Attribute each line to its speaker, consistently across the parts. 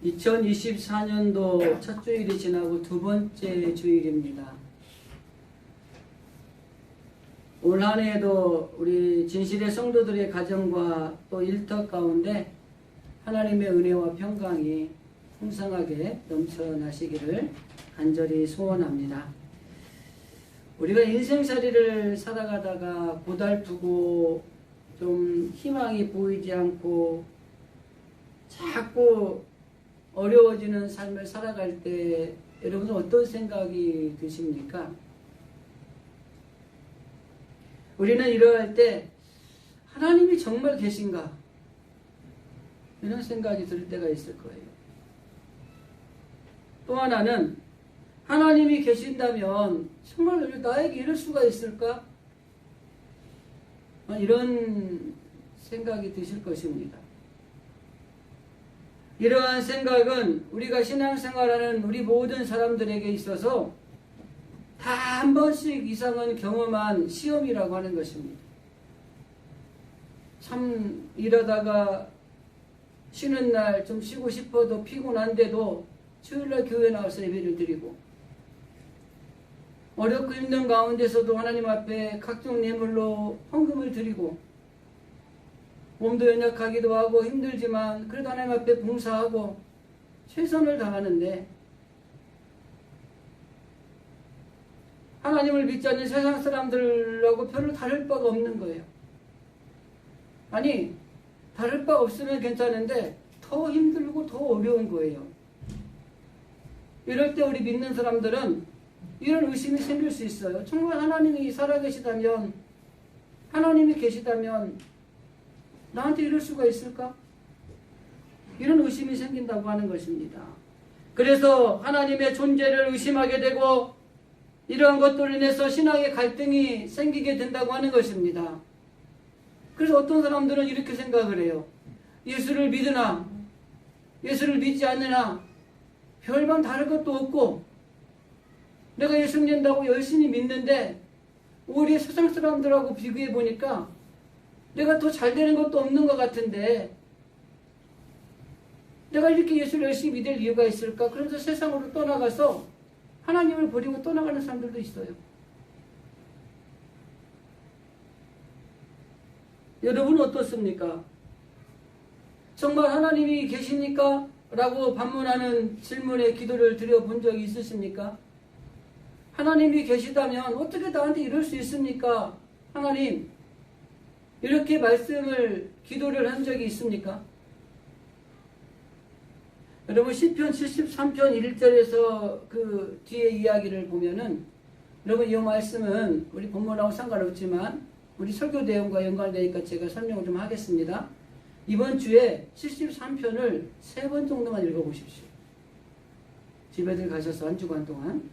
Speaker 1: 2024년도 첫 주일이 지나고 두 번째 주일입니다. 올 한 해에도 우리 진실의 성도들의 가정과 또 일터 가운데 하나님의 은혜와 평강이 풍성하게 넘쳐나시기를 간절히 소원합니다. 우리가 인생살이를 살아가다가 고달프고 좀 희망이 보이지 않고 자꾸 어려워지는 삶을 살아갈 때 여러분은 어떤 생각이 드십니까? 우리는 이러할 때 하나님이 정말 계신가? 이런 생각이 들 때가 있을 거예요. 또 하나는 하나님이 계신다면 정말 나에게 이럴 수가 있을까? 이런 생각이 드실 것입니다. 이러한 생각은 우리가 신앙생활하는 우리 모든 사람들에게 있어서 다 한 번씩 이상은 경험한 시험이라고 하는 것입니다. 참 이러다가 쉬는 날 좀 쉬고 싶어도 피곤한데도 주일날 교회 나와서 예배를 드리고, 어렵고 힘든 가운데서도 하나님 앞에 각종 예물로 헌금을 드리고, 몸도 연약하기도 하고 힘들지만 그래도 하나님 앞에 봉사하고 최선을 다하는데, 하나님을 믿지 않는 세상 사람들하고 별로 다를 바가 없는 거예요. 아니, 다를 바 없으면 괜찮은데 더 힘들고 더 어려운 거예요. 이럴 때 우리 믿는 사람들은 이런 의심이 생길 수 있어요. 정말 하나님이 살아계시다면, 하나님이 계시다면 나한테 이럴 수가 있을까? 이런 의심이 생긴다고 하는 것입니다. 그래서 하나님의 존재를 의심하게 되고 이러한 것들로 인해서 신앙의 갈등이 생기게 된다고 하는 것입니다. 그래서 어떤 사람들은 이렇게 생각을 해요. 예수를 믿으나 예수를 믿지 않느나 별반 다를 것도 없고, 내가 예수 믿는다고 열심히 믿는데 우리 세상 사람들하고 비교해 보니까 내가 더 잘 되는 것도 없는 것 같은데 내가 이렇게 예수를 열심히 믿을 이유가 있을까? 그러면서 세상으로 떠나가서 하나님을 버리고 떠나가는 사람들도 있어요. 여러분은 어떻습니까? 정말 하나님이 계십니까? 라고 반문하는 질문에 기도를 드려본 적이 있으십니까? 하나님이 계시다면 어떻게 나한테 이럴 수 있습니까? 하나님, 이렇게 기도를 한 적이 있습니까? 여러분, 시편 73편 1절에서 그 뒤에 이야기를 보면은, 여러분, 이 말씀은 우리 본문하고 상관없지만 우리 설교 내용과 연관되니까 제가 설명을 좀 하겠습니다. 이번 주에 73편을 3번 정도만 읽어보십시오. 집에들 가셔서 한 주간 동안.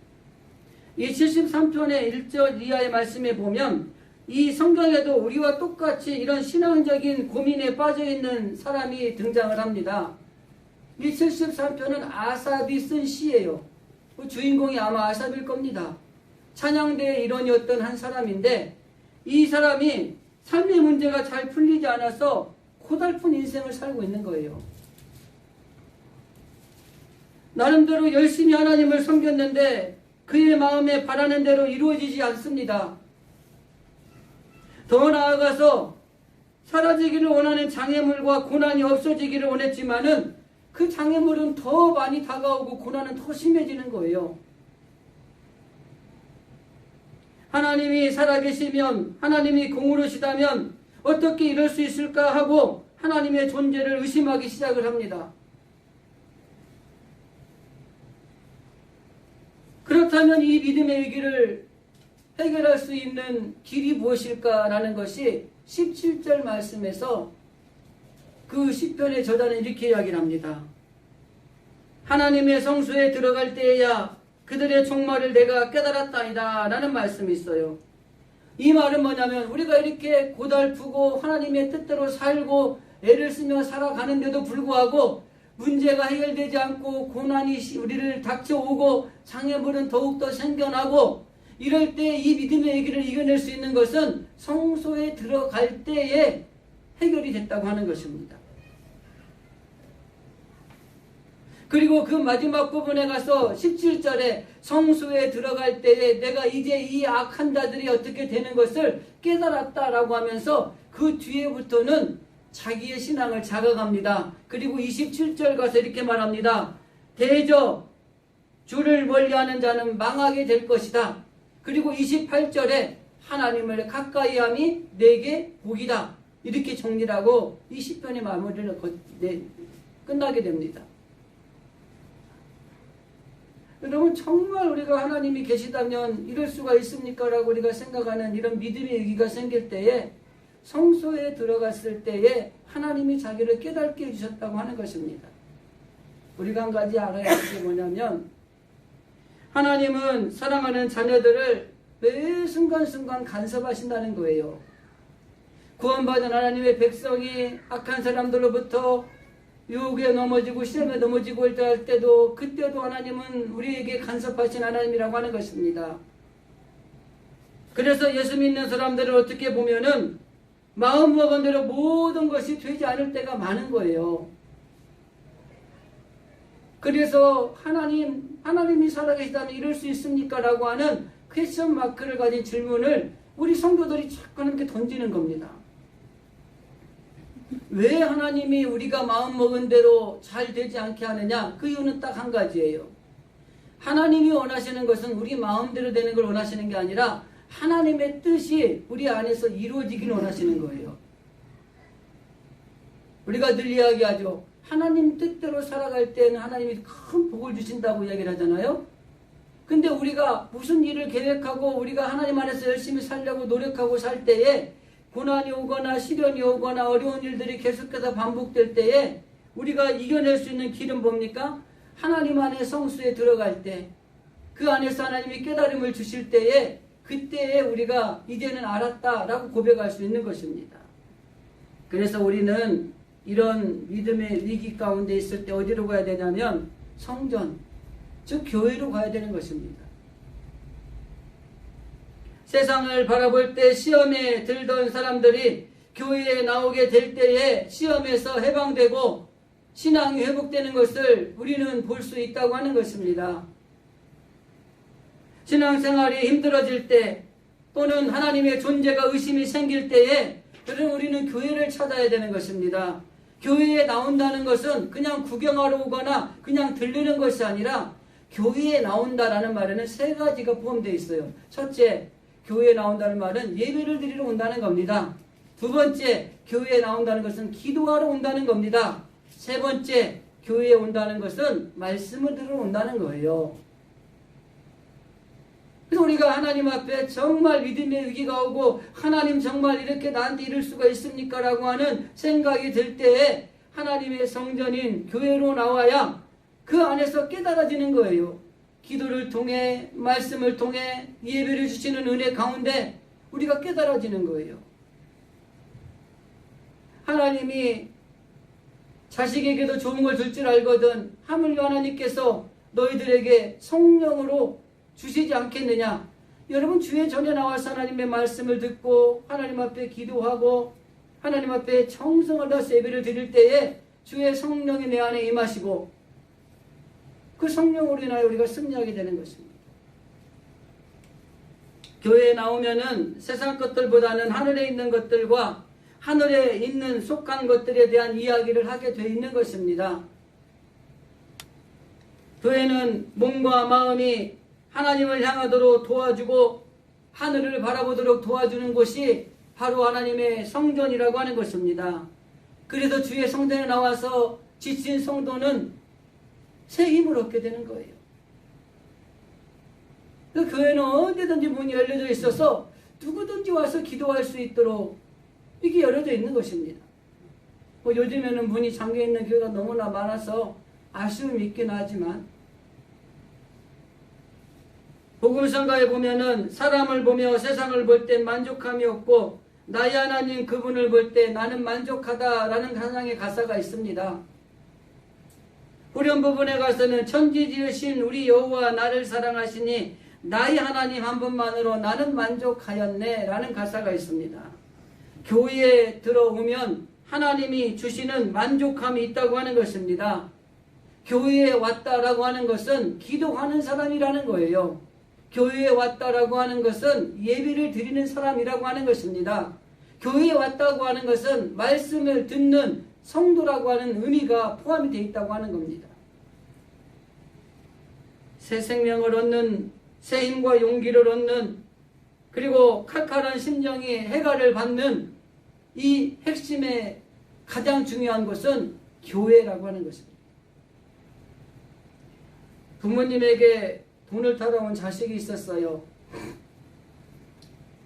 Speaker 1: 이 73편의 1절 이하의 말씀에 보면 이 성경에도 우리와 똑같이 이런 신앙적인 고민에 빠져있는 사람이 등장을 합니다. 이 73편은 아삽이 쓴 시예요. 그 주인공이 아마 아삽일 겁니다. 찬양대의 일원이었던 한 사람인데, 이 사람이 삶의 문제가 잘 풀리지 않아서 고달픈 인생을 살고 있는 거예요. 나름대로 열심히 하나님을 섬겼는데 그의 마음에 바라는 대로 이루어지지 않습니다. 더 나아가서 사라지기를 원하는 장애물과 고난이 없어지기를 원했지만은 그 장애물은 더 많이 다가오고 고난은 더 심해지는 거예요. 하나님이 살아계시면, 하나님이 공으로시다면 어떻게 이럴 수 있을까 하고 하나님의 존재를 의심하기 시작을 합니다. 그렇다면 이 믿음의 위기를 해결할 수 있는 길이 무엇일까라는 것이 17절 말씀에서 그 시편의 저자는 이렇게 이야기를 합니다. 하나님의 성소에 들어갈 때에야 그들의 종말을 내가 깨달았다이다 라는 말씀이 있어요. 이 말은 뭐냐면, 우리가 이렇게 고달프고 하나님의 뜻대로 살고 애를 쓰며 살아가는데도 불구하고 문제가 해결되지 않고 고난이 우리를 닥쳐오고 장애물은 더욱더 생겨나고, 이럴 때 이 믿음의 위기를 이겨낼 수 있는 것은 성소에 들어갈 때에 해결이 됐다고 하는 것입니다. 그리고 그 마지막 부분에 가서 17절에 성소에 들어갈 때에 내가 이제 이 악한 자들이 어떻게 되는 것을 깨달았다라고 하면서 그 뒤에부터는 자기의 신앙을 자각합니다. 그리고 27절 가서 이렇게 말합니다. 대저 주를 멀리하는 자는 망하게 될 것이다. 그리고 28절에 하나님을 가까이함이 내게 복이다. 이렇게 정리를 하고 이 시편의 마무리를 끝나게 됩니다. 여러분 정말 우리가 하나님이 계시다면 이럴 수가 있습니까? 라고 우리가 생각하는 이런 믿음의 위기가 생길 때에 성소에 들어갔을 때에 하나님이 자기를 깨닫게 해주셨다고 하는 것입니다. 우리가 한 가지 알아야 할 게 뭐냐면 하나님은 사랑하는 자녀들을 매 순간순간 간섭하신다는 거예요. 구원받은 하나님의 백성이 악한 사람들로부터 유혹에 넘어지고 시험에 넘어지고 할 때도 그때도 하나님은 우리에게 간섭하신 하나님이라고 하는 것입니다. 그래서 예수 믿는 사람들을 어떻게 보면은 마음먹은 대로 모든 것이 되지 않을 때가 많은 거예요. 그래서 하나님이 살아계시다면 이럴 수 있습니까? 라고 하는 퀘스천 마크를 가진 질문을 우리 성도들이 자꾸 이렇게 던지는 겁니다. 왜 하나님이 우리가 마음먹은 대로 잘 되지 않게 하느냐? 그 이유는 딱 한 가지예요. 하나님이 원하시는 것은 우리 마음대로 되는 걸 원하시는 게 아니라 하나님의 뜻이 우리 안에서 이루어지길 원하시는 거예요. 우리가 늘 이야기하죠. 하나님 뜻대로 살아갈 때는 하나님이 큰 복을 주신다고 이야기를 하잖아요. 근데 우리가 무슨 일을 계획하고 우리가 하나님 안에서 열심히 살려고 노력하고 살 때에 고난이 오거나 시련이 오거나 어려운 일들이 계속해서 반복될 때에 우리가 이겨낼 수 있는 길은 뭡니까? 하나님 안에 성수에 들어갈 때 그 안에서 하나님이 깨달음을 주실 때에 그때에 우리가 이제는 알았다라고 고백할 수 있는 것입니다. 그래서 우리는 이런 믿음의 위기 가운데 있을 때 어디로 가야 되냐면 성전, 즉 교회로 가야 되는 것입니다. 세상을 바라볼 때 시험에 들던 사람들이 교회에 나오게 될 때에 시험에서 해방되고 신앙이 회복되는 것을 우리는 볼 수 있다고 하는 것입니다. 신앙생활이 힘들어질 때 또는 하나님의 존재가 의심이 생길 때에 우리는 교회를 찾아야 되는 것입니다. 교회에 나온다는 것은 그냥 구경하러 오거나 그냥 들르는 것이 아니라 교회에 나온다라는 말에는 세 가지가 포함되어 있어요. 첫째, 교회에 나온다는 말은 예배를 드리러 온다는 겁니다. 두 번째, 교회에 나온다는 것은 기도하러 온다는 겁니다. 세 번째, 교회에 온다는 것은 말씀을 들으러 온다는 거예요. 그래서 우리가 하나님 앞에 정말 믿음의 위기가 오고 하나님 정말 이렇게 나한테 이럴 수가 있습니까? 라고 하는 생각이 들 때에 하나님의 성전인 교회로 나와야 그 안에서 깨달아지는 거예요. 기도를 통해 말씀을 통해 예배를 주시는 은혜 가운데 우리가 깨달아지는 거예요. 하나님이 자식에게도 좋은 걸 줄 줄 알거든 하물며 하나님께서 너희들에게 성령으로 주시지 않겠느냐. 여러분 주의 전에 나와서 하나님의 말씀을 듣고 하나님 앞에 기도하고 하나님 앞에 정성을 다해서 예배를 드릴 때에 주의 성령이 내 안에 임하시고 그 성령으로 인하여 우리가 승리하게 되는 것입니다. 교회에 나오면은 세상 것들보다는 하늘에 있는 것들과 하늘에 있는 속한 것들에 대한 이야기를 하게 되어 있는 것입니다. 교회는 몸과 마음이 하나님을 향하도록 도와주고 하늘을 바라보도록 도와주는 곳이 바로 하나님의 성전이라고 하는 것입니다. 그래서 주의 성전에 나와서 지친 성도는 새 힘을 얻게 되는 거예요. 그 교회는 언제든지 문이 열려져 있어서 누구든지 와서 기도할 수 있도록 이게 열려져 있는 것입니다. 요즘에는 문이 잠겨있는 교회가 너무나 많아서 아쉬움이 있긴 하지만 복음성가에 보면은 사람을 보며 세상을 볼 때 만족함이 없고 나의 하나님 그분을 볼 때 나는 만족하다라는 사랑의 가사가 있습니다. 후렴 부분에 가서는 천지 지으신 우리 여호와 나를 사랑하시니 나의 하나님 한 분만으로 나는 만족하였네 라는 가사가 있습니다. 교회에 들어오면 하나님이 주시는 만족함이 있다고 하는 것입니다. 교회에 왔다라고 하는 것은 기도하는 사람이라는 거예요. 교회에 왔다라고 하는 것은 예배를 드리는 사람이라고 하는 것입니다. 교회에 왔다고 하는 것은 말씀을 듣는 성도라고 하는 의미가 포함이 되어 있다고 하는 겁니다. 새 생명을 얻는, 새 힘과 용기를 얻는, 그리고 칼칼한 심정이 해갈을 받는 이 핵심의 가장 중요한 것은 교회라고 하는 것입니다. 부모님에게 돈을 타러 온 자식이 있었어요.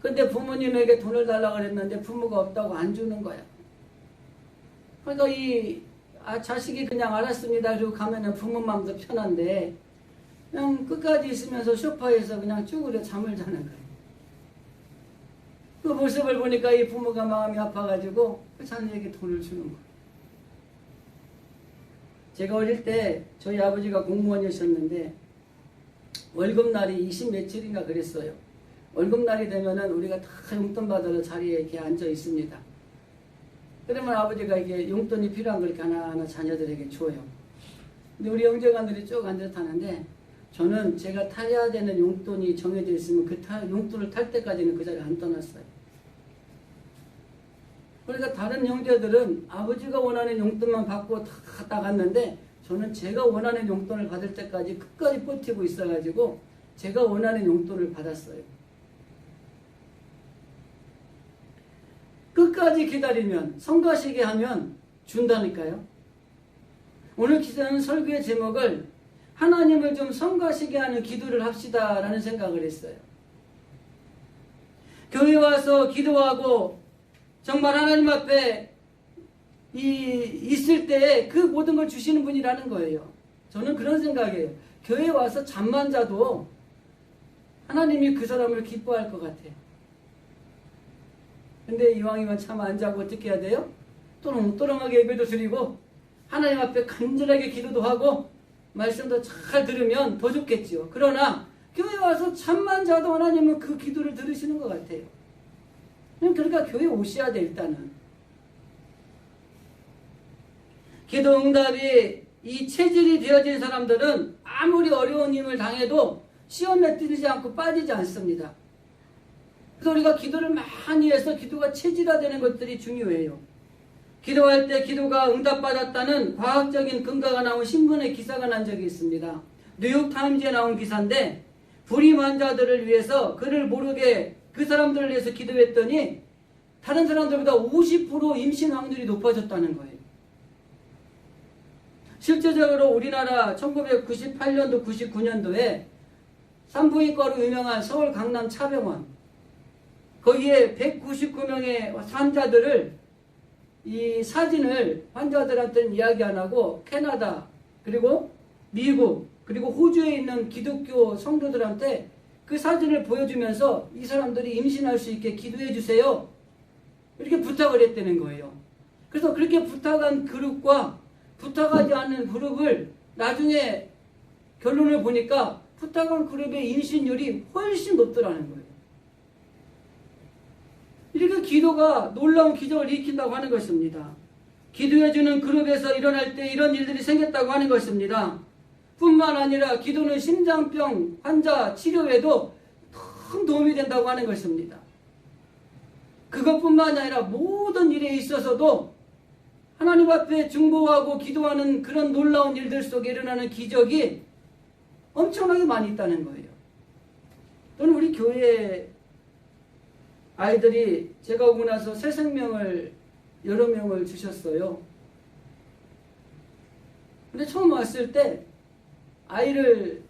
Speaker 1: 근데 부모님에게 돈을 달라고 그랬는데 부모가 없다고 안 주는 거야. 그러니까 자식이 그냥 알았습니다. 그리고 가면은 부모 마음도 편한데 그냥 끝까지 있으면서 소파에서 그냥 쭈그려 잠을 자는 거예요. 그 모습을 보니까 이 부모가 마음이 아파가지고 그 자녀에게 돈을 주는 거예요. 제가 어릴 때 저희 아버지가 공무원이셨는데 월급날이 20 며칠인가 그랬어요. 월급날이 되면은 우리가 다 용돈 받으러 자리에 이렇게 앉아 있습니다. 그러면 아버지가 이게 용돈이 필요한 걸 이렇게 하나하나 자녀들에게 줘요. 근데 우리 형제간들이 쭉 앉아 타는데 저는 제가 타야 되는 용돈이 정해져 있으면 그 용돈을 탈 때까지는 그 자리에 안 떠났어요. 그러니까 다른 형제들은 아버지가 원하는 용돈만 받고 다 나갔는데 저는 제가 원하는 용돈을 받을 때까지 끝까지 버티고 있어가지고 제가 원하는 용돈을 받았어요. 끝까지 기다리면, 성가시게 하면 준다니까요. 오늘 기도하는 설교의 제목을 하나님을 좀 성가시게 하는 기도를 합시다라는 생각을 했어요. 교회 와서 기도하고 정말 하나님 앞에 있을 때에 그 모든 걸 주시는 분이라는 거예요. 저는 그런 생각이에요. 교회 와서 잠만 자도 하나님이 그 사람을 기뻐할 것 같아요. 근데 이왕이면 참 안 자고 어떻게 해야 돼요? 또롱또롱하게 예배도 드리고 하나님 앞에 간절하게 기도도 하고 말씀도 잘 들으면 더 좋겠죠. 그러나 교회 와서 잠만 자도 하나님은 그 기도를 들으시는 것 같아요. 그러니까 교회 오셔야 돼. 일단은 기도 응답이 이 체질이 되어진 사람들은 아무리 어려운 힘을 당해도 시험에 들지 않고 빠지지 않습니다. 그래서 우리가 기도를 많이 해서 기도가 체질화되는 것들이 중요해요. 기도할 때 기도가 응답받았다는 과학적인 근거가 나온 신문에 기사가 난 적이 있습니다. 뉴욕타임즈에 나온 기사인데 불임 환자들을 위해서 그를 모르게 그 사람들을 위해서 기도했더니 다른 사람들보다 50% 임신 확률이 높아졌다는 거예요. 실제적으로 우리나라 1998년도 99년도에 산부인과로 유명한 서울 강남 차병원 거기에 199명의 환자들을 이 사진을 환자들한테는 이야기 안 하고 캐나다 그리고 미국 그리고 호주에 있는 기독교 성도들한테 그 사진을 보여주면서 이 사람들이 임신할 수 있게 기도해 주세요. 이렇게 부탁을 했다는 거예요. 그래서 그렇게 부탁한 그룹과 부탁하지 않는 그룹을 나중에 결론을 보니까 부탁한 그룹의 임신율이 훨씬 높더라는 거예요. 이렇게 기도가 놀라운 기적을 일으킨다고 하는 것입니다. 기도해주는 그룹에서 일어날 때 이런 일들이 생겼다고 하는 것입니다. 뿐만 아니라 기도는 심장병 환자 치료에도 큰 도움이 된다고 하는 것입니다. 그것뿐만 아니라 모든 일에 있어서도 하나님 앞에 중보하고 기도하는 그런 놀라운 일들 속에 일어나는 기적이 엄청나게 많이 있다는 거예요. 또는 우리 교회 아이들이 제가 오고 나서 새 생명을 여러 명을 주셨어요. 근데 처음 왔을 때 아이를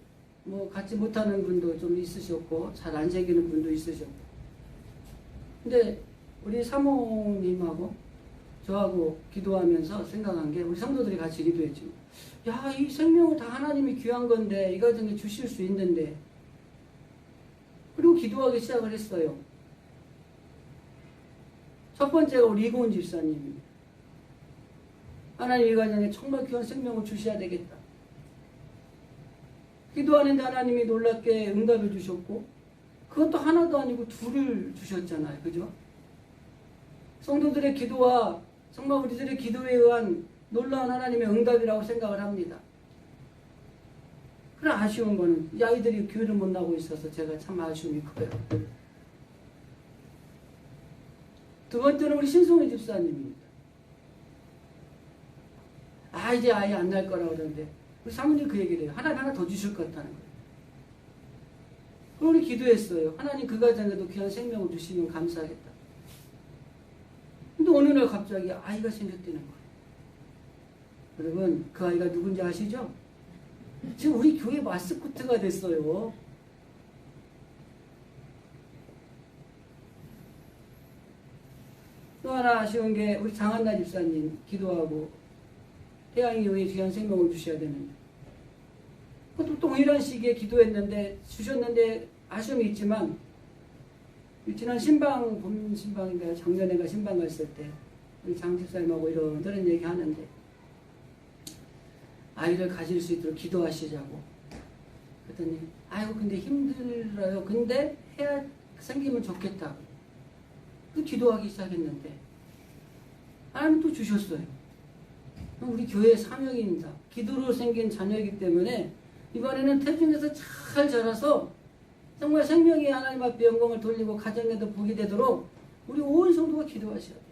Speaker 1: 갖지 못하는 분도 좀 있으셨고 잘 안 새기는 분도 있으셨고 근데 우리 사모님하고 저하고 기도하면서 생각한 게 우리 성도들이 같이 기도했죠. 야, 이 생명을 다 하나님이 귀한 건데 이 가정에 주실 수 있는데 그리고 기도하기 시작을 했어요. 첫 번째가 우리 이고은 집사님입니다. 하나님 이 가정에 정말 귀한 생명을 주셔야 되겠다. 기도하는데 하나님이 놀랍게 응답을 주셨고 그것도 하나도 아니고 둘을 주셨잖아요. 그죠? 성도들의 기도와 정말 우리들의 기도에 의한 놀라운 하나님의 응답이라고 생각을 합니다. 그런 아쉬운 거는 이 아이들이 교회를 못 나오고 있어서 제가 참 아쉬움이 커요. 두 번째는 우리 신송희 집사님입니다. 이제 아이 안 날 거라고 그러는데 우리 사모님 그 얘기를 해요. 하나님 하나 더 주실 것 같다는 거예요. 그럼 우리 기도했어요. 하나님 그 가정에도 귀한 생명을 주시면 감사하겠다. 근데 어느 날 갑자기 아이가 생겼다는 거예요. 여러분 그 아이가 누군지 아시죠? 지금 우리 교회 마스코트가 됐어요. 또 하나 아쉬운 게 우리 장한나 집사님 기도하고 태양이 용의 귀한 생명을 주셔야 되는데 그것도 동일한 시기에 기도했는데 주셨는데 아쉬움이 있지만 지난 신방 봄 신방인가요? 작년에가 신방 갔을 때 우리 장 집사님하고 이런저런 얘기 하는데 아이를 가질 수 있도록 기도하시자고 그랬더니 아이고 근데 힘들어요. 근데 해야 생기면 좋겠다. 그 기도하기 시작했는데 하나님 또 주셨어요. 우리 교회의 사명입니다. 기도로 생긴 자녀이기 때문에 이번에는 태중에서 잘 자라서 정말 생명이 하나님 앞에 영광을 돌리고 가정에도 복이 되도록 우리 온 성도가 기도하셔야 돼요.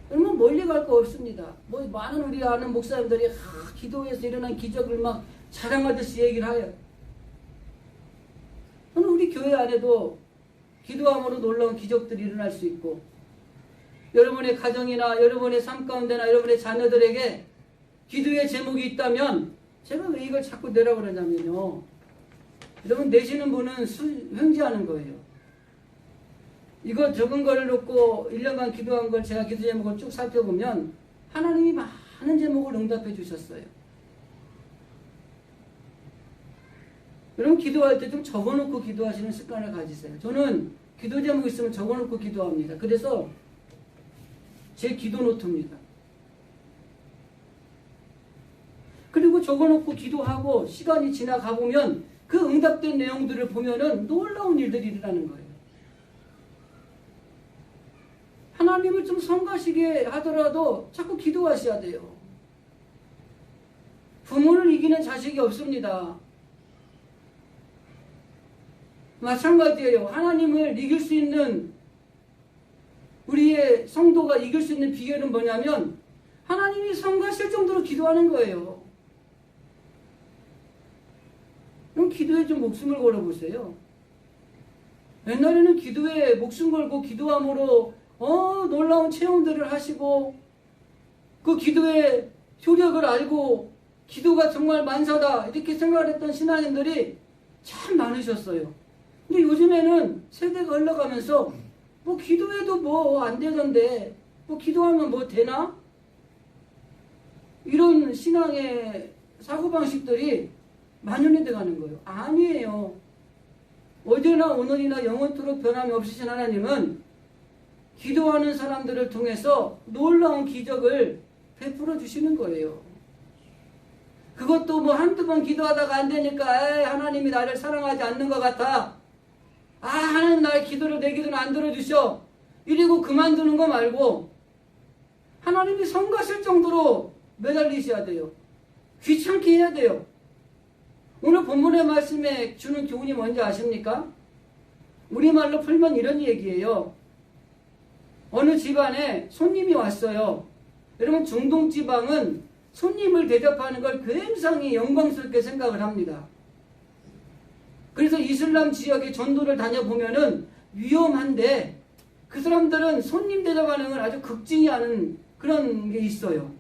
Speaker 1: 그러면 멀리 갈 거 없습니다. 뭐 많은 우리 아는 목사님들이 기도해서 일어난 기적을 막 자랑하듯이 얘기를 해요. 저는 우리 교회 안에도 기도함으로 놀라운 기적들이 일어날 수 있고 여러분의 가정이나 여러분의 삶 가운데나 여러분의 자녀들에게 기도의 제목이 있다면 제가 왜 이걸 자꾸 내라고 그러냐면요. 여러분 내시는 분은 횡재하는 거예요. 이거 적은 거를 놓고 1년간 기도한 걸 제가 기도 제목을 쭉 살펴보면 하나님이 많은 제목을 응답해 주셨어요. 여러분 기도할 때 좀 적어놓고 기도하시는 습관을 가지세요. 저는 기도 제목 있으면 적어놓고 기도합니다. 그래서 제 기도 노트입니다. 그리고 적어놓고 기도하고 시간이 지나가 보면 그 응답된 내용들을 보면은 놀라운 일들이 일어나는 거예요. 하나님을 좀 성가시게 하더라도 자꾸 기도하셔야 돼요. 부모를 이기는 자식이 없습니다. 마찬가지예요. 하나님을 이길 수 있는 우리의 성도가 이길 수 있는 비결은 뭐냐면 하나님이 성가실 정도로 기도하는 거예요. 그럼 기도에 좀 목숨을 걸어보세요. 옛날에는 기도에 목숨 걸고 기도함으로 놀라운 체험들을 하시고 그 기도의 효력을 알고 기도가 정말 만사다 이렇게 생각했던 신앙인들이 참 많으셨어요. 근데 요즘에는 세대가 흘러가면서 뭐 기도해도 뭐 안 되던데 뭐 기도하면 뭐 되나? 이런 신앙의 사고방식들이 만연해 돼가는 거예요. 아니에요. 어제나 오늘이나 영원토록 변함이 없으신 하나님은 기도하는 사람들을 통해서 놀라운 기적을 베풀어 주시는 거예요. 그것도 뭐 한두 번 기도하다가 안 되니까 하나님이 나를 사랑하지 않는 것 같아. 하나님 나의 기도를 내 기도는 안 들어주셔. 이러고 그만두는 거 말고 하나님이 성가실 정도로 매달리셔야 돼요. 귀찮게 해야 돼요. 오늘 본문의 말씀에 주는 교훈이 뭔지 아십니까? 우리말로 풀면 이런 얘기예요. 어느 집안에 손님이 왔어요. 여러분 중동지방은 손님을 대접하는 걸 굉장히 영광스럽게 생각을 합니다. 그래서 이슬람 지역에 전도를 다녀보면은 위험한데 그 사람들은 손님 대접하는 걸 아주 극진히하는 그런 게 있어요.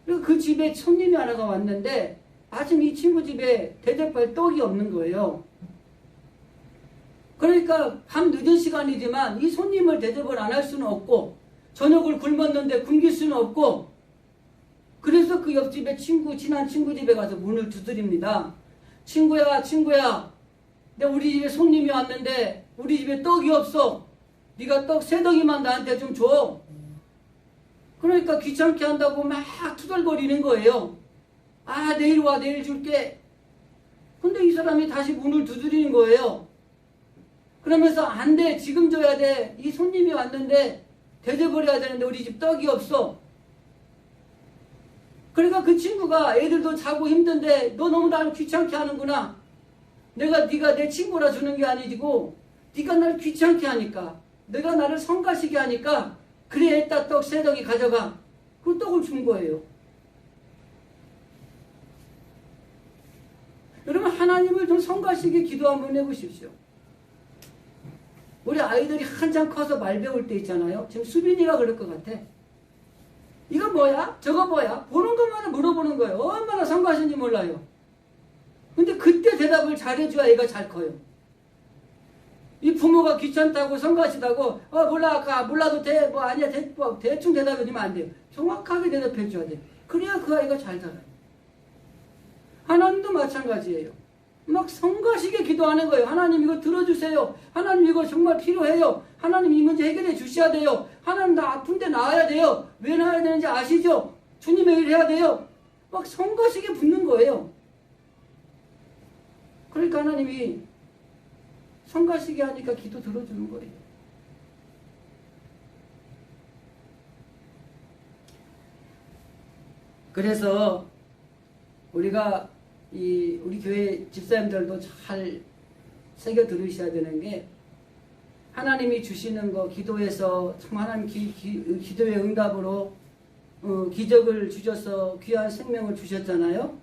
Speaker 1: 그리고 그 집에 손님이 하나가 왔는데 마침 이 친구 집에 대접할 떡이 없는 거예요. 그러니까 밤 늦은 시간이지만 이 손님을 대접을 안 할 수는 없고 저녁을 굶었는데 굶길 수는 없고 그래서 그 옆집에 친한 친구 집에 가서 문을 두드립니다. 친구야 우리 집에 손님이 왔는데 우리 집에 떡이 없어. 네가 떡 3덩이만 나한테 좀 줘. 그러니까 귀찮게 한다고 막 투덜거리는 거예요. 내일 와 내일 줄게. 근데 이 사람이 다시 문을 두드리는 거예요. 그러면서 안 돼 지금 줘야 돼. 이 손님이 왔는데 대접을 해야 되는데 우리 집 떡이 없어. 그러니까 그 친구가 애들도 자고 힘든데 너 너무 나를 귀찮게 하는구나. 네가 내 친구라 주는 게 아니고 네가 나를 귀찮게 하니까, 내가 나를 성가시게 하니까 그래 애따 떡 세 덩이 가져가. 그 떡을 준 거예요. 여러분, 하나님을 좀 성가시게 기도 한번 해보십시오. 우리 아이들이 한참 커서 말 배울 때 있잖아요. 지금 수빈이가 그럴 것 같아. 이거 뭐야? 저거 뭐야? 보는 것마다 물어보는 거예요. 얼마나 성가신지 몰라요. 근데 그때 대답을 잘해줘야 애가 잘 커요. 이 부모가 귀찮다고 성가시다고 몰라 아까 몰라도 돼 뭐 아니야 뭐 대충 대답해주면 안 돼요. 정확하게 대답해줘야 돼. 그래야 그 아이가 잘 자라요. 하나님도 마찬가지예요. 막 성가시게 기도하는 거예요. 하나님 이거 들어주세요. 하나님 이거 정말 필요해요. 하나님 이 문제 해결해 주셔야 돼요. 하나님 나 아픈데 나아야 돼요. 왜 나아야 되는지 아시죠? 주님의 일 해야 돼요. 막 성가시게 붙는 거예요. 그러니까 하나님이 성가시게 하니까 기도 들어주는 거예요. 그래서 우리가 우리 교회 집사님들도 잘 새겨 들으셔야 되는 게, 하나님이 주시는 거 기도해서 참 하나님 기도의 응답으로 기적을 주셔서 귀한 생명을 주셨잖아요.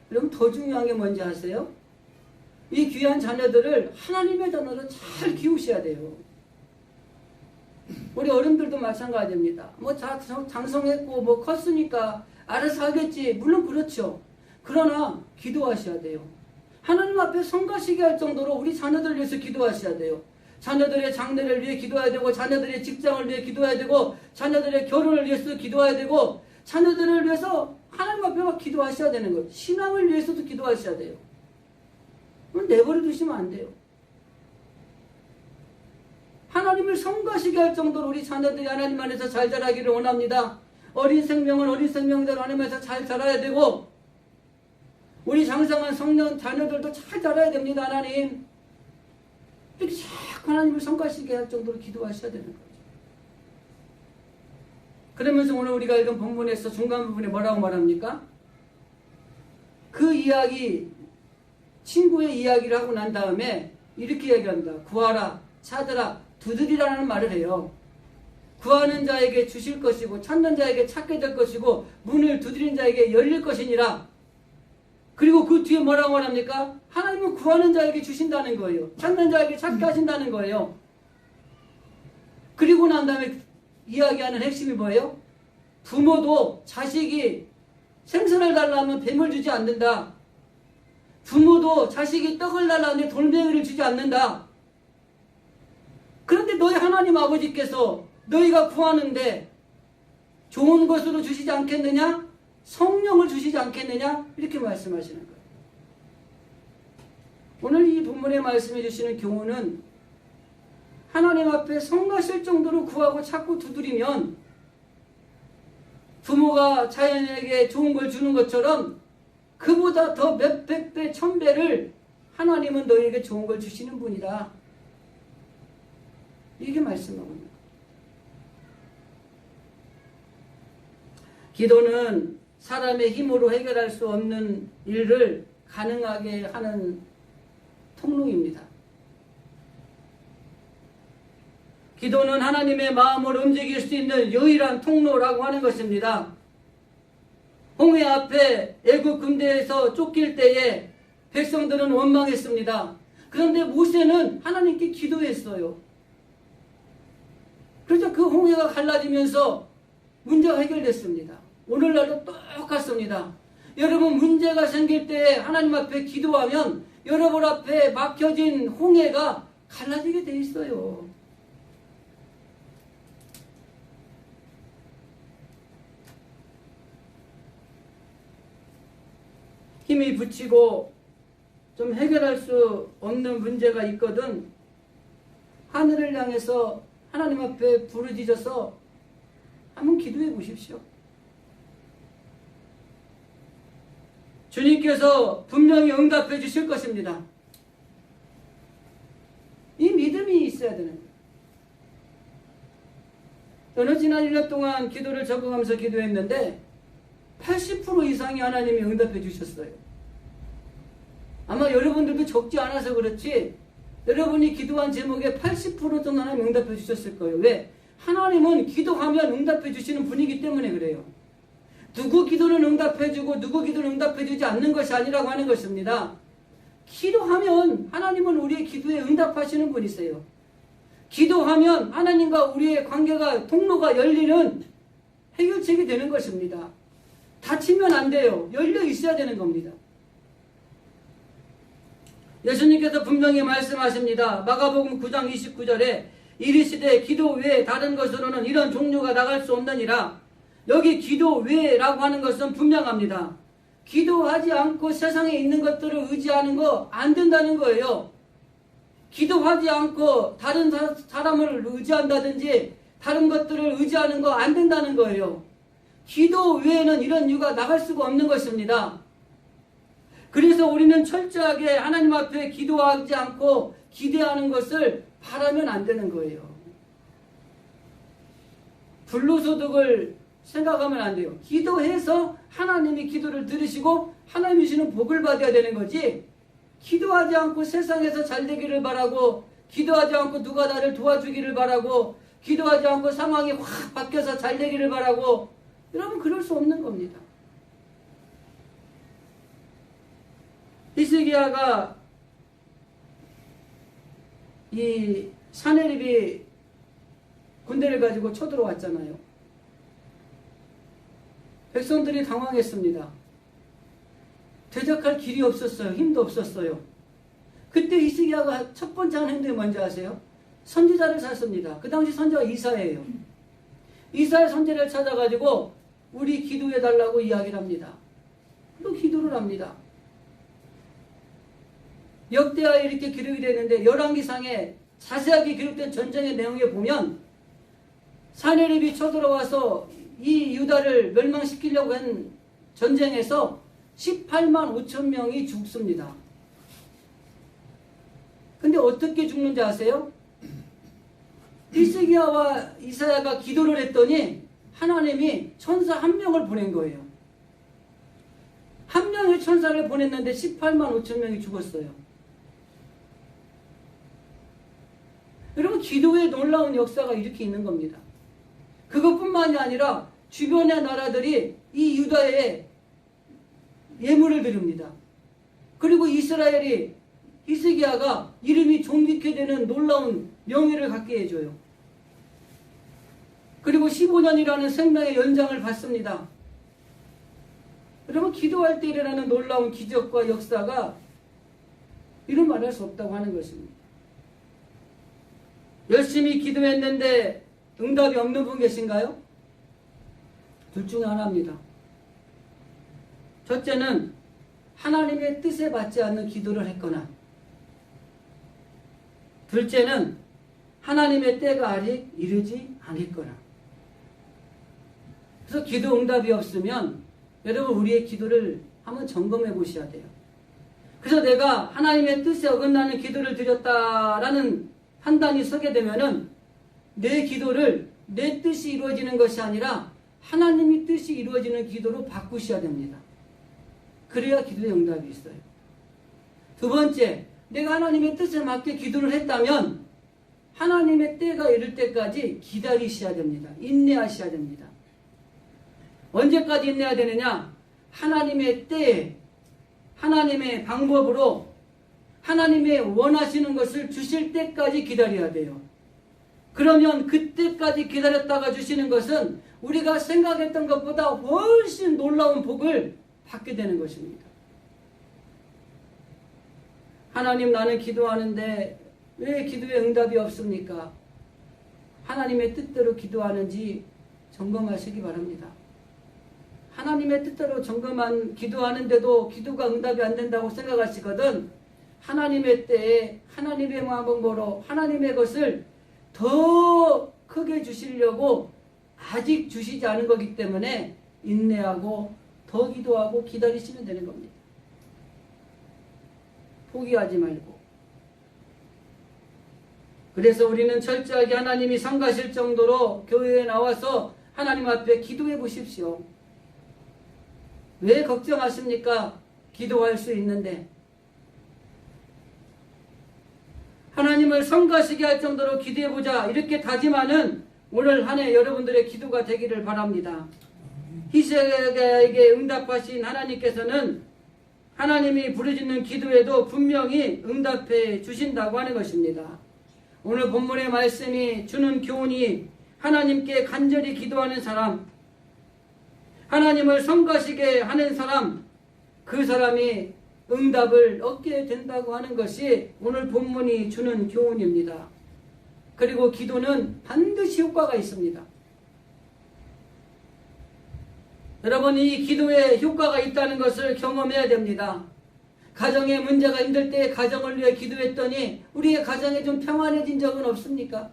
Speaker 1: 그럼 더 중요한 게 뭔지 아세요? 이 귀한 자녀들을 하나님의 자녀로 잘 키우셔야 돼요. 우리 어른들도 마찬가지입니다. 뭐 장성했고 뭐 컸으니까 알아서 하겠지. 물론 그렇죠. 그러나 기도하셔야 돼요. 하나님 앞에 성가시게 할 정도로 우리 자녀들을 위해서 기도하셔야 돼요. 자녀들의 장래를 위해 기도해야 되고, 자녀들의 직장을 위해 기도해야 되고, 자녀들의 결혼을 위해서 기도해야 되고, 자녀들을 위해서 하나님 앞에 막 기도하셔야 되는 거예요. 신앙을 위해서도 기도하셔야 돼요. 내버려 두시면 안 돼요. 하나님을 성가시게 할 정도로 우리 자녀들이 하나님 안에서 잘 자라기를 원합니다. 어린 생명은 어린 생명대로 하나님 안에서 잘 자라야 되고, 우리 장성한 성년 자녀들도 잘 자라야 됩니다. 하나님 이렇게 자꾸 하나님을 성가시게 할 정도로 기도하셔야 되는 거죠. 그러면서 오늘 우리가 읽은 본문에서 중간 부분에 뭐라고 말합니까? 그 이야기, 친구의 이야기를 하고 난 다음에 이렇게 얘기합니다. 구하라, 찾으라, 두드리라는 말을 해요. 구하는 자에게 주실 것이고, 찾는 자에게 찾게 될 것이고, 문을 두드리는 자에게 열릴 것이니라. 그리고 그 뒤에 뭐라고 말합니까? 하나님은 구하는 자에게 주신다는 거예요. 찾는 자에게 찾게 하신다는 거예요. 그리고 난 다음에 이야기하는 핵심이 뭐예요? 부모도 자식이 생선을 달라면 뱀을 주지 않는다. 부모도 자식이 떡을 달라는데 돌멩이를 주지 않는다. 그런데 너희 하나님 아버지께서 너희가 구하는데 좋은 것으로 주시지 않겠느냐? 성령을 주시지 않겠느냐? 이렇게 말씀하시는 거예요. 오늘 이 본문에 말씀해 주시는 교훈은 하나님 앞에 성가실 정도로 구하고 찾고 두드리면 부모가 자녀에게 좋은 걸 주는 것처럼 그보다 더 몇백 배, 천배를 하나님은 너희에게 좋은 걸 주시는 분이다. 이게 말씀하고 있는 거예요. 기도는 사람의 힘으로 해결할 수 없는 일을 가능하게 하는 통로입니다. 기도는 하나님의 마음을 움직일 수 있는 유일한 통로라고 하는 것입니다. 홍해 앞에 애굽 군대에서 쫓길 때에 백성들은 원망했습니다. 그런데 모세는 하나님께 기도했어요. 그래서 그 홍해가 갈라지면서 문제가 해결됐습니다. 오늘날도 똑같습니다. 여러분, 문제가 생길 때 하나님 앞에 기도하면 여러분 앞에 막혀진 홍해가 갈라지게 돼 있어요. 힘이 붙이고 좀 해결할 수 없는 문제가 있거든 하늘을 향해서 하나님 앞에 부르짖어서 한번 기도해 보십시오. 주님께서 분명히 응답해 주실 것입니다. 이 믿음이 있어야 되는 거예요. 저는 지난 1년 동안 기도를 적응하면서 기도했는데 80% 이상이 하나님이 응답해 주셨어요. 아마 여러분들도 적지 않아서 그렇지 여러분이 기도한 제목의 80% 정도 하나님 응답해 주셨을 거예요. 왜? 하나님은 기도하면 응답해 주시는 분이기 때문에 그래요. 누구 기도는 응답해 주고 누구 기도는 응답해 주지 않는 것이 아니라고 하는 것입니다. 기도하면 하나님은 우리의 기도에 응답하시는 분이세요. 기도하면 하나님과 우리의 관계가 통로가 열리는 해결책이 되는 것입니다. 닫히면 안 돼요. 열려 있어야 되는 겁니다. 예수님께서 분명히 말씀하십니다. 마가복음 9장 29절에 이르시되 기도 외에 다른 것으로는 이런 종류가 나갈 수 없느니라. 여기 기도 외라고 하는 것은 분명합니다. 기도하지 않고 세상에 있는 것들을 의지하는 거 안 된다는 거예요. 기도하지 않고 다른 사람을 의지한다든지 다른 것들을 의지하는 거 안 된다는 거예요. 기도 외에는 이런 이유가 나갈 수가 없는 것입니다. 그래서 우리는 철저하게 하나님 앞에 기도하지 않고 기대하는 것을 바라면 안 되는 거예요. 불로소득을 생각하면 안 돼요. 기도해서 하나님이 기도를 들으시고 하나님이 주시는 복을 받아야 되는 거지, 기도하지 않고 세상에서 잘 되기를 바라고, 기도하지 않고 누가 나를 도와주기를 바라고, 기도하지 않고 상황이 확 바뀌어서 잘 되기를 바라고, 여러분 그럴 수 없는 겁니다. 히스기야가 이 사내립이 군대를 가지고 쳐들어왔잖아요. 백성들이 당황했습니다. 대적할 길이 없었어요. 힘도 없었어요. 그때 히스기야가 첫 번째 한 행동이 뭔지 아세요? 선지자를 샀습니다. 그 당시 선지자가 이사야예요. 이사야 선지자를 찾아가지고 우리 기도해달라고 이야기를 합니다. 또 기도를 합니다. 역대하에 이렇게 기록이 되어 있는데 열왕기상에 자세하게 기록된 전쟁의 내용에 보면 사내립이 쳐들어와서 이 유다를 멸망시키려고 한 전쟁에서 18만 5천 명이 죽습니다. 근데 어떻게 죽는지 아세요? 히스기야와 이사야가 기도를 했더니 하나님이 천사 한 명을 보낸 거예요. 한 명의 천사를 보냈는데 18만 5천 명이 죽었어요. 여러분 기도의 놀라운 역사가 이렇게 있는 겁니다. 그것뿐만이 아니라 주변의 나라들이 이 유다에 예물을 드립니다. 그리고 이스라엘이 히스기야가 이름이 존귀케 되는 놀라운 명예를 갖게 해줘요. 그리고 15년이라는 생명의 연장을 받습니다. 여러분 기도할 때 일어나는 놀라운 기적과 역사가 이루 말할 수 없다고 하는 것입니다. 열심히 기도했는데 응답이 없는 분 계신가요? 둘 중에 하나입니다. 첫째는 하나님의 뜻에 맞지 않는 기도를 했거나, 둘째는 하나님의 때가 아직 이르지 않았거나. 그래서 기도 응답이 없으면 여러분 우리의 기도를 한번 점검해 보셔야 돼요. 그래서 내가 하나님의 뜻에 어긋나는 기도를 드렸다라는 판단이 서게 되면은 내 기도를 내 뜻이 이루어지는 것이 아니라 하나님의 뜻이 이루어지는 기도로 바꾸셔야 됩니다. 그래야 기도의 응답이 있어요. 두 번째, 내가 하나님의 뜻에 맞게 기도를 했다면 하나님의 때가 이를 때까지 기다리셔야 됩니다. 인내하셔야 됩니다. 언제까지 인내해야 되느냐? 하나님의 때에, 하나님의 방법으로 하나님의 원하시는 것을 주실 때까지 기다려야 돼요. 그러면 그때까지 기다렸다가 주시는 것은 우리가 생각했던 것보다 훨씬 놀라운 복을 받게 되는 것입니다. 하나님, 나는 기도하는데 왜 기도에 응답이 없습니까? 하나님의 뜻대로 기도하는지 점검하시기 바랍니다. 하나님의 뜻대로 기도하는데도 기도가 응답이 안 된다고 생각하시거든 하나님의 때에 하나님의 마음으로 하나님의 것을 더 크게 주시려고 아직 주시지 않은 거기 때문에 인내하고 더 기도하고 기다리시면 되는 겁니다. 포기하지 말고. 그래서 우리는 철저하게 하나님이 성가실 정도로 교회에 나와서 하나님 앞에 기도해 보십시오. 왜 걱정하십니까? 기도할 수 있는데. 하나님을 성가시게 할 정도로 기도해보자 이렇게 다짐하는 오늘 한 해 여러분들의 기도가 되기를 바랍니다. 히스기야에게 응답하신 하나님께서는 하나님이 부르짖는 기도에도 분명히 응답해 주신다고 하는 것입니다. 오늘 본문의 말씀이 주는 교훈이 하나님께 간절히 기도하는 사람, 하나님을 성가시게 하는 사람, 그 사람이 응답을 얻게 된다고 하는 것이 오늘 본문이 주는 교훈입니다. 그리고 기도는 반드시 효과가 있습니다. 여러분, 이 기도에 효과가 있다는 것을 경험해야 됩니다. 가정에 문제가 힘들 때 가정을 위해 기도했더니 우리의 가정에 좀 평안해진 적은 없습니까?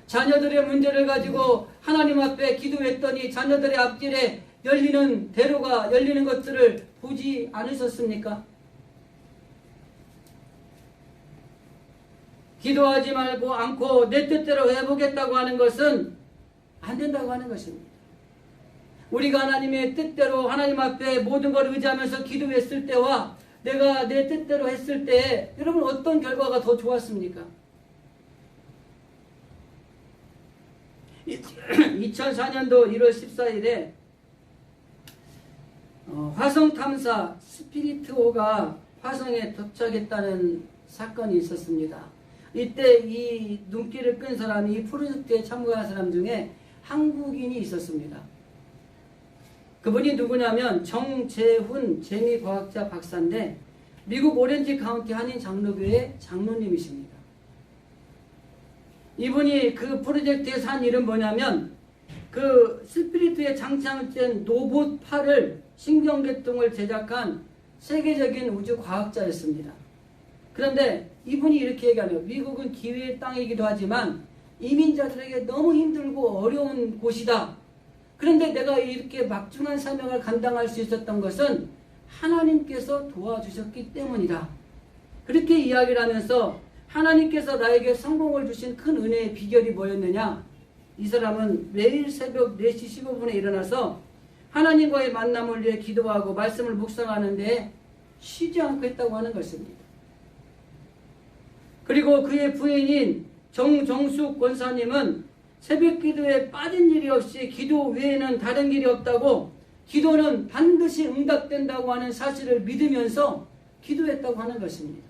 Speaker 1: 자녀들의 문제를 가지고 하나님 앞에 기도했더니 자녀들의 앞길에 열리는 대로가 열리는 것들을 보지 않으셨습니까? 기도하지 말고 않고 내 뜻대로 해보겠다고 하는 것은 안 된다고 하는 것입니다. 우리가 하나님의 뜻대로 하나님 앞에 모든 걸 의지하면서 기도했을 때와 내가 내 뜻대로 했을 때 여러분 어떤 결과가 더 좋았습니까? 2004년도 1월 14일에 화성탐사 스피리트호가 화성에 도착했다는 사건이 있었습니다. 이때 이 눈길을 끈 사람이 이 프로젝트에 참가한 사람 중에 한국인이 있었습니다. 그분이 누구냐면 정재훈 재미과학자 박사인데 미국 오렌지 카운티 한인 장로교회 장로님이십니다. 이분이 그 프로젝트에서 한 일은 뭐냐면 그 스피리트에 장착된 로봇 팔을 신경계통을 제작한 세계적인 우주 과학자였습니다. 그런데 이분이 이렇게 얘기하네요. 미국은 기회의 땅이기도 하지만 이민자들에게 너무 힘들고 어려운 곳이다. 그런데 내가 이렇게 막중한 사명을 감당할 수 있었던 것은 하나님께서 도와주셨기 때문이다. 그렇게 이야기를 하면서 하나님께서 나에게 성공을 주신 큰 은혜의 비결이 뭐였느냐? 이 사람은 매일 새벽 4시 15분에 일어나서 하나님과의 만남을 위해 기도하고 말씀을 묵상하는데 쉬지 않고 했다고 하는 것입니다. 그리고 그의 부인인 정정숙 권사님은 새벽 기도에 빠진 일이 없이 기도 외에는 다른 길이 없다고, 기도는 반드시 응답된다고 하는 사실을 믿으면서 기도했다고 하는 것입니다.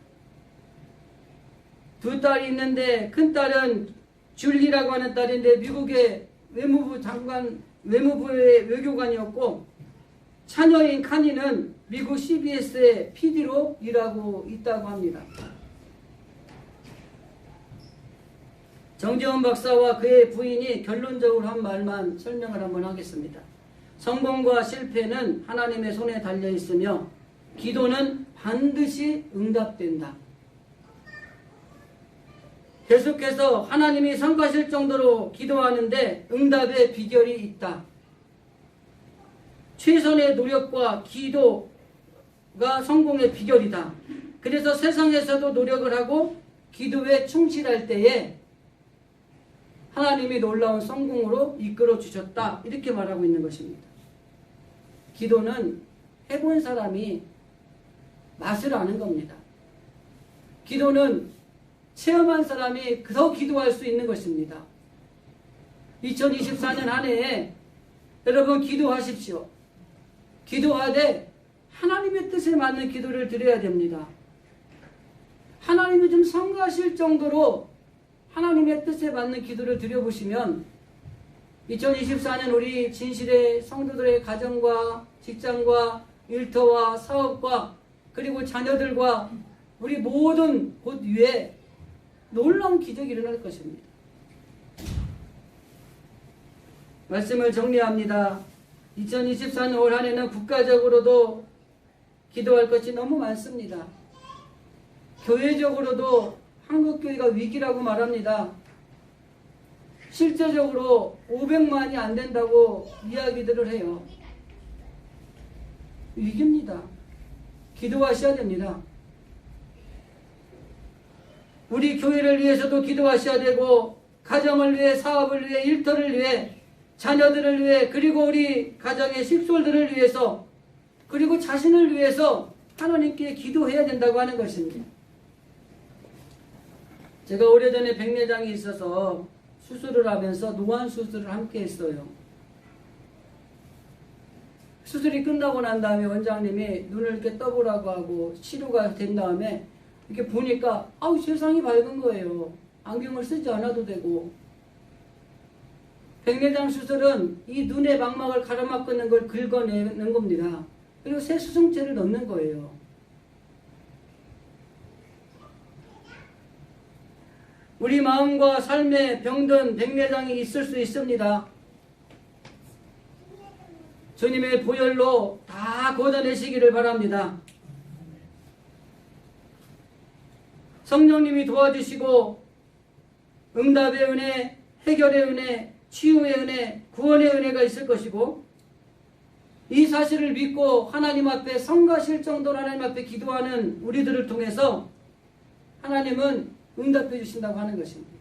Speaker 1: 두 딸이 있는데 큰 딸은 줄리라고 하는 딸인데 미국의 외무부의 외교관이었고, 차녀인 카니는 미국 CBS의 PD로 일하고 있다고 합니다. 정재훈 박사와 그의 부인이 결론적으로 한 말만 설명을 한번 하겠습니다. 성공과 실패는 하나님의 손에 달려 있으며 기도는 반드시 응답된다. 계속해서 하나님이 성가실 정도로 기도하는데 응답의 비결이 있다. 최선의 노력과 기도가 성공의 비결이다. 그래서 세상에서도 노력을 하고 기도에 충실할 때에 하나님이 놀라운 성공으로 이끌어 주셨다. 이렇게 말하고 있는 것입니다. 기도는 해본 사람이 맛을 아는 겁니다. 기도는 체험한 사람이 더 기도할 수 있는 것입니다. 2024년 한 해에 여러분 기도하십시오. 기도하되 하나님의 뜻에 맞는 기도를 드려야 됩니다. 하나님이 좀 성가실 정도로 하나님의 뜻에 맞는 기도를 드려보시면 2024년 우리 진실의 성도들의 가정과 직장과 일터와 사업과 그리고 자녀들과 우리 모든 곳 위에 놀라운 기적이 일어날 것입니다. 말씀을 정리합니다. 2024년 올 한 해는 국가적으로도 기도할 것이 너무 많습니다. 교회적으로도 한국교회가 위기라고 말합니다. 실제적으로 500만이 안 된다고 이야기들을 해요. 위기입니다. 기도하셔야 됩니다. 우리 교회를 위해서도 기도하셔야 되고, 가정을 위해, 사업을 위해, 일터를 위해, 자녀들을 위해, 그리고 우리 가정의 식솔들을 위해서, 그리고 자신을 위해서 하나님께 기도해야 된다고 하는 것입니다. 제가 오래전에 백내장이 있어서 수술을 하면서 노안 수술을 함께 했어요. 수술이 끝나고 난 다음에 원장님이 눈을 이렇게 떠보라고 하고 치료가 된 다음에 이렇게 보니까 아우 세상이 밝은 거예요. 안경을 쓰지 않아도 되고. 백내장 수술은 이 눈의 망막을 가로막고 있는 걸 긁어내는 겁니다. 그리고 새 수정체를 넣는 거예요. 우리 마음과 삶에 병든 백내장이 있을 수 있습니다. 주님의 보혈로 다 걷어내시기를 바랍니다. 성령님이 도와주시고 응답의 은혜, 해결의 은혜, 치유의 은혜, 구원의 은혜가 있을 것이고, 이 사실을 믿고 하나님 앞에 성가실 정도로 하나님 앞에 기도하는 우리들을 통해서 하나님은 응답해 주신다고 하는 것입니다.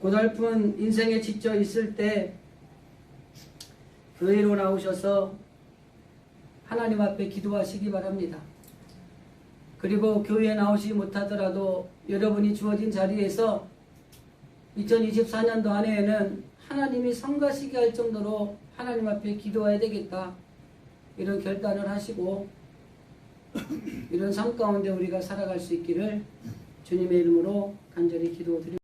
Speaker 1: 고달픈 인생에 지쳐 있을 때 교회로 나오셔서 하나님 앞에 기도하시기 바랍니다. 그리고 교회에 나오시지 못하더라도 여러분이 주어진 자리에서 2024년도 안에는 하나님이 성가시게 할 정도로 하나님 앞에 기도해야 되겠다, 이런 결단을 하시고 이런 삶 가운데 우리가 살아갈 수 있기를 주님의 이름으로 간절히 기도드립니다.